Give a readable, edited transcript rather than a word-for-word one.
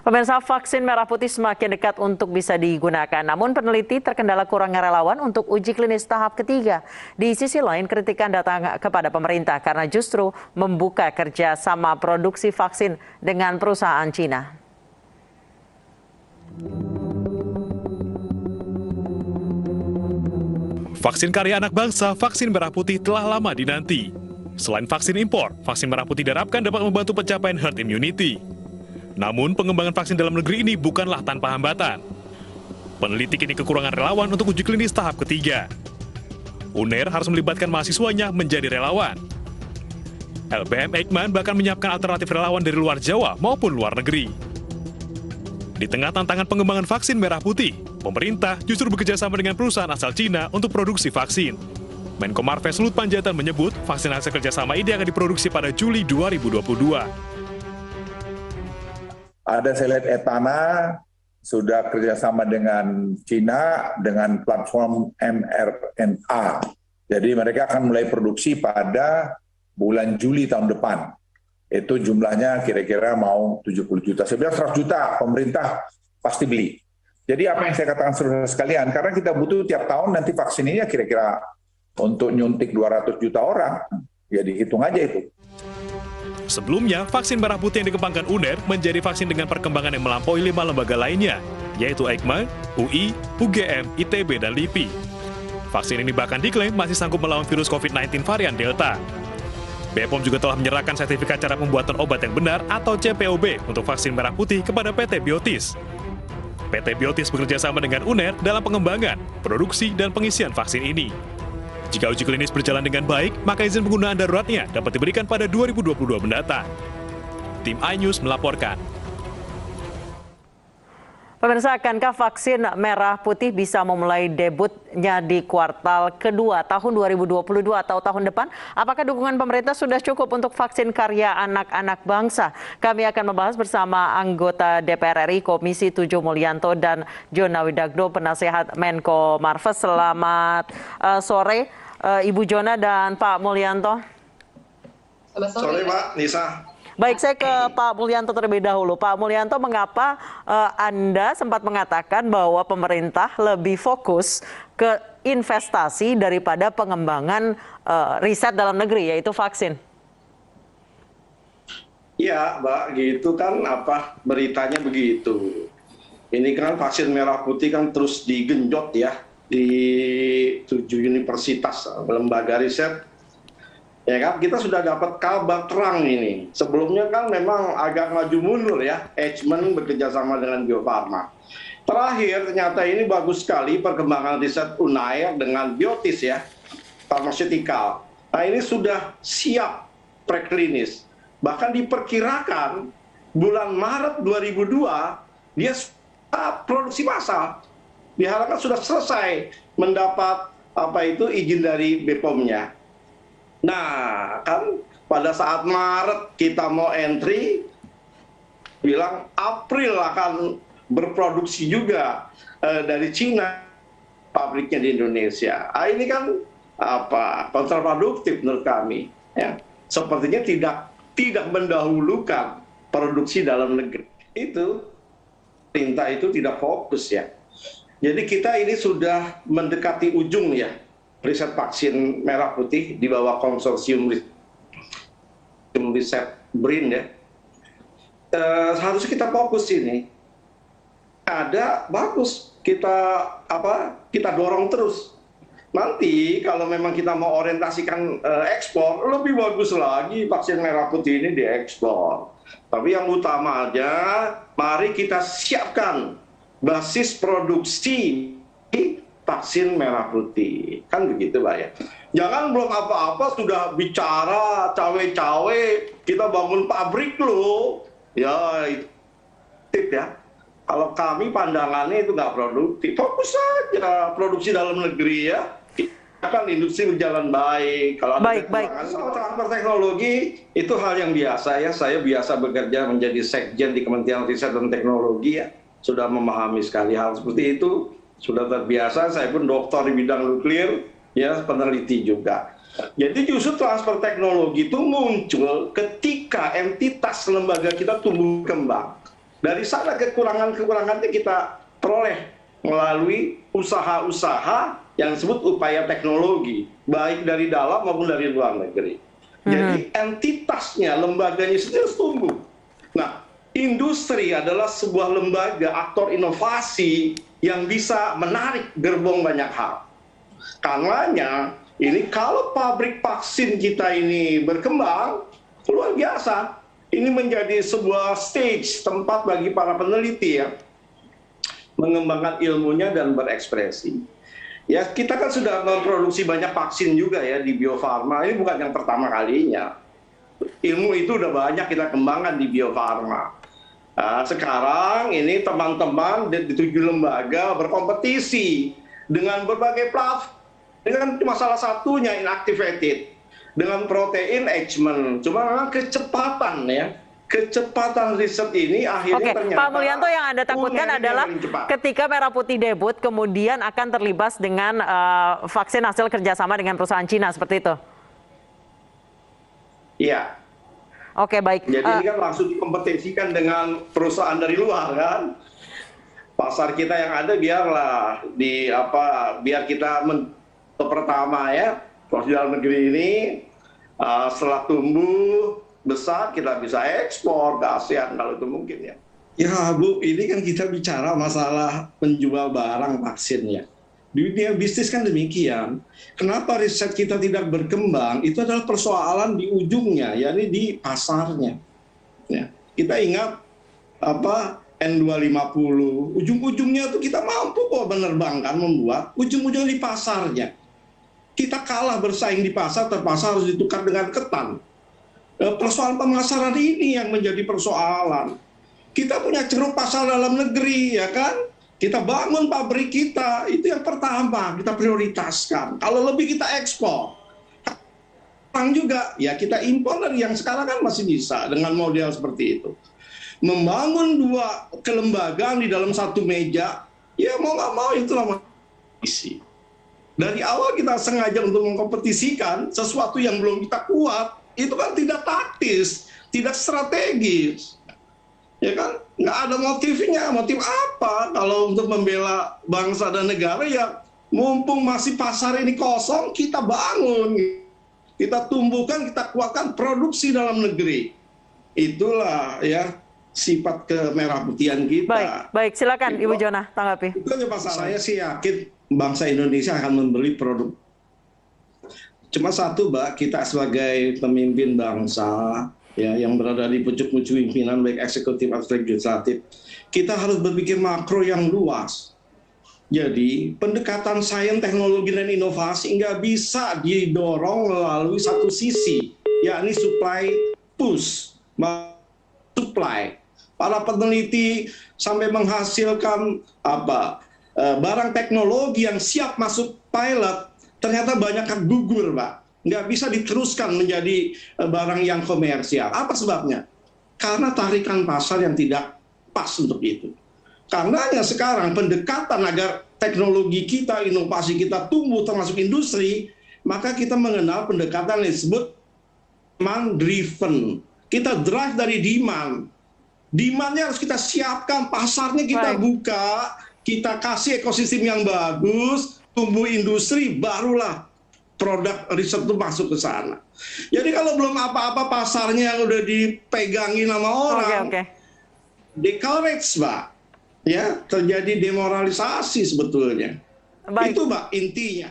Pemirsa, vaksin merah putih semakin dekat untuk bisa digunakan. Namun peneliti terkendala kurangnya relawan untuk uji klinis tahap ketiga. Di sisi lain, kritikan datang kepada pemerintah karena justru membuka kerja sama produksi vaksin dengan perusahaan Cina. Vaksin karya anak bangsa, vaksin merah putih telah lama dinanti. Selain vaksin impor, vaksin merah putih diharapkan dapat membantu pencapaian herd immunity. Namun, pengembangan vaksin dalam negeri ini bukanlah tanpa hambatan. Peneliti kini kekurangan relawan untuk uji klinis tahap ketiga. UNER harus melibatkan mahasiswanya menjadi relawan. LBM Eijkman bahkan menyiapkan alternatif relawan dari luar Jawa maupun luar negeri. Di tengah tantangan pengembangan vaksin merah putih, pemerintah justru bekerjasama dengan perusahaan asal Cina untuk produksi vaksin. Menko Marves Luhut Panjaitan menyebut vaksin hasil kerjasama ini akan diproduksi pada Juli 2022. Ada saya lihat Etana sudah kerjasama dengan Cina dengan platform mRNA. Jadi mereka akan mulai produksi pada bulan Juli tahun depan. Itu jumlahnya kira-kira mau 70 juta. Saya bilang 100 juta pemerintah pasti beli. Jadi apa yang saya katakan saudara sekalian, karena kita butuh tiap tahun nanti vaksin ini ya kira-kira untuk nyuntik 200 juta orang. Jadi hitung aja itu. Sebelumnya, vaksin merah putih yang dikembangkan UNER menjadi vaksin dengan perkembangan yang melampaui 5 lembaga lainnya, yaitu Eijkman, UI, UGM, ITB, dan LIPI. Vaksin ini bahkan diklaim masih sanggup melawan virus COVID-19 varian Delta. BPOM juga telah menyerahkan sertifikat cara pembuatan obat yang benar atau CPOB untuk vaksin merah putih kepada PT Biotis. PT Biotis bekerja sama dengan UNER dalam pengembangan, produksi, dan pengisian vaksin ini. Jika uji klinis berjalan dengan baik, maka izin penggunaan daruratnya dapat diberikan pada 2022 mendatang. Tim iNews melaporkan. Pemirsa, akankah vaksin merah putih bisa memulai debutnya di kuartal kedua tahun 2022 atau tahun depan? Apakah dukungan pemerintah sudah cukup untuk vaksin karya anak-anak bangsa? Kami akan membahas bersama anggota DPR RI Komisi 7 Mulyanto dan Jona Widagdo, penasehat Menko Marves. Selamat sore, Ibu Jona dan Pak Mulyanto. Selamat sore, Pak Nisa. Baik, saya ke Pak Mulyanto terlebih dahulu. Pak Mulyanto, mengapa Anda sempat mengatakan bahwa pemerintah lebih fokus ke investasi daripada pengembangan riset dalam negeri, yaitu vaksin? Iya, Mbak, gitu kan beritanya begitu. Ini kan vaksin merah putih kan terus digenjot ya di 7 universitas, lembaga riset. Ya kan, kita sudah dapat kabar terang ini. Sebelumnya kan memang agak maju mundur ya, Eijkman bekerja sama dengan Bio Farma. Terakhir ternyata ini bagus sekali perkembangan riset UNAIR dengan Biotis ya, pharmaceutical. Nah ini sudah siap preklinis. Bahkan diperkirakan bulan Maret 2002 dia produksi massal. Diharapkan sudah selesai mendapat izin dari BPOM-nya. Nah, kan pada saat Maret kita mau entry, bilang April akan berproduksi juga dari Cina, pabriknya di Indonesia. Ini kan kontraproduktif menurut kami. Ya. Sepertinya tidak mendahulukan produksi dalam negeri. Itu perintah itu tidak fokus ya. Jadi kita ini sudah mendekati ujung ya. Riset vaksin merah putih di bawah konsorsium riset BRIN ya. Harusnya kita fokus ini. Ada bagus kita dorong terus. Nanti kalau memang kita mau orientasikan ekspor, lebih bagus lagi vaksin merah putih ini diekspor. Tapi yang utama aja, mari kita siapkan basis produksi vaksin merah putih. Kan begitu, Pak ya. Jangan belum apa-apa sudah bicara cawe-cawe, kita bangun pabrik loh. Ya, itu tip ya. Kalau kami pandangannya itu nggak produktif. Fokus saja produksi dalam negeri ya. Kan industri berjalan baik. Kalau ada transfer teknologi, itu hal yang biasa ya. Saya biasa bekerja menjadi sekjen di Kementerian Riset dan Teknologi ya. Sudah memahami sekali hal seperti itu. Sudah terbiasa, saya pun dokter di bidang nuklir, ya peneliti juga. Jadi justru transfer teknologi itu muncul ketika entitas lembaga kita tumbuh kembang. Dari sana kekurangan-kekurangannya kita peroleh melalui usaha-usaha yang disebut upaya teknologi, baik dari dalam maupun dari luar negeri. Jadi entitasnya, lembaganya sendiri harus tumbuh. Nah, industri adalah sebuah lembaga aktor inovasi yang bisa menarik gerbong banyak hal. Karenanya, ini kalau pabrik vaksin kita ini berkembang, luar biasa. Ini menjadi sebuah stage, tempat bagi para peneliti ya, mengembangkan ilmunya dan berekspresi. Ya, kita kan sudah memproduksi banyak vaksin juga ya di Bio Farma. Ini bukan yang pertama kalinya. Ilmu itu udah banyak kita kembangkan di Bio Farma. Nah, sekarang ini teman-teman di 7 lembaga berkompetisi dengan berbagai platform. Dengan salah satunya inactivated. Dengan protein enhancement. Cuma memang kecepatan ya. Kecepatan riset ini akhirnya ternyata... Pak Mulyanto, yang Anda takutkan adalah ketika Merah Putih debut, kemudian akan terlibat dengan vaksin hasil kerjasama dengan perusahaan Cina, seperti itu? Iya. Oke, baik. Jadi ini kan langsung dikompetisikan dengan perusahaan dari luar kan. Pasar kita yang ada biarlah biar kita pertama ya, di dalam negeri ini setelah tumbuh besar kita bisa ekspor ke ASEAN kalau itu mungkin ya. Ya Bu, ini kan kita bicara masalah penjual barang vaksin ya. Di dunia bisnis kan demikian. Kenapa riset kita tidak berkembang? Itu adalah persoalan di ujungnya, yakni di pasarnya. Ya. Kita ingat N250, ujung-ujungnya itu kita mampu kok menerbangkan, membuat, ujung-ujungnya di pasarnya. Kita kalah bersaing di pasar, terpaksa harus ditukar dengan ketan. Persoalan pemasaran ini yang menjadi persoalan. Kita punya ceruk pasar dalam negeri, ya kan? Kita bangun pabrik kita, itu yang pertama kita prioritaskan. Kalau lebih kita ekspor. Sekarang juga, ya kita impor dari yang sekarang kan masih bisa dengan model seperti itu. Membangun 2 kelembagaan di dalam satu meja, ya mau nggak mau itulah isi. Dari awal kita sengaja untuk mengkompetisikan sesuatu yang belum kita kuat, itu kan tidak taktis, tidak strategis. Ya kan? Nggak ada motifnya. Motif apa kalau untuk membela bangsa dan negara? Ya mumpung masih pasar ini kosong, kita bangun. Kita tumbuhkan, kita kuatkan produksi dalam negeri. Itulah ya sifat kemerah putihan kita. Baik, silakan Ibu Jona tanggapi. Itu aja Pak, saya sih yakin bangsa Indonesia akan membeli produk. Cuma satu, Mbak, kita sebagai pemimpin bangsa ya yang berada di pucuk-pucuk pimpinan baik eksekutif atau legislatif, kita harus berpikir makro yang luas. Jadi pendekatan sains, teknologi dan inovasi nggak bisa didorong melalui satu sisi, yakni supply push, supply. Para peneliti sampai menghasilkan barang teknologi yang siap masuk pilot, ternyata banyak yang gugur, Pak. Nggak bisa diteruskan menjadi barang yang komersial. Apa sebabnya? Karena tarikan pasar yang tidak pas untuk itu. Karenanya sekarang pendekatan agar teknologi kita, inovasi kita tumbuh termasuk industri, maka kita mengenal pendekatan yang disebut demand driven. Kita drive dari demand. Demandnya harus kita siapkan, pasarnya kita buka, kita kasih ekosistem yang bagus, tumbuh industri, barulah produk riset itu masuk ke sana. Jadi kalau belum apa-apa pasarnya udah dipegangin sama orang, discourage, Mbak. Ya, terjadi demoralisasi sebetulnya. Itu, Mbak, intinya.